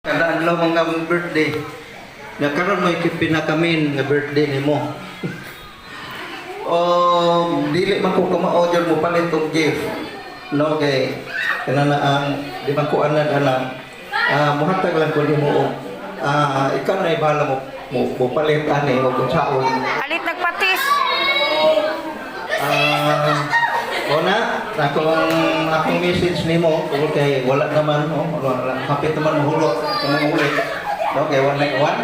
Kada adlaw mga birthday. Nakaroon mo pinakamin nga birthday nimo. Dili man ko kama-order mo palit og gift. No kay kanana ang di man ko ana muhatag lang ko nimo ikaw na ibahala mo palit ani o kung saon. Alit nagpatis. Akong message nimo kay wala naman kapit naman mahulog kung ulit. Okay, one like one.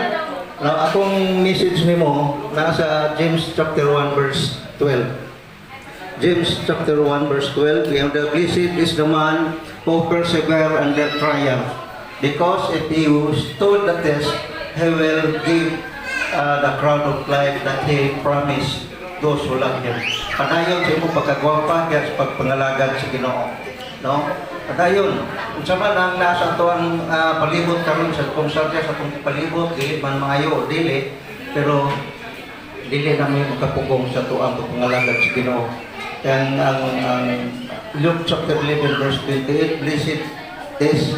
Now, akong message nimo nasa James chapter 1 verse 12. James chapter 1 verse 12, the blessed is the man who persevere under triumph, because if he stood the test, he will give the crown of life that he promised those who love him. Padayon sa imo pagkagwapa kaya sa pagpangalagad sa Ginoo. No? Padayon, unsa man ang nasa to ang palibot karon sa konsensya sa atong palibot, dili man maayo dili, pero dili na may makapugong sa to ang pagpangalagad sa Ginoo. Kaya ang Luke chapter 11 verse 28, blessed is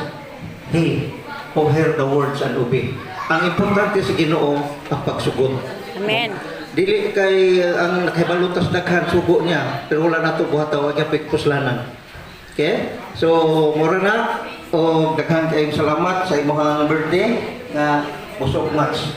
he who hear the words and obey. Ang importante sa Ginoo ang pagsugod. Amen. Dili kay ang nakahibalutas daghan sugo niya, pero wala na ito buhataw, wag niya pagpuslanan. Okay? So, mura na, o daghan kayong salamat sa imong birthday nga busog match.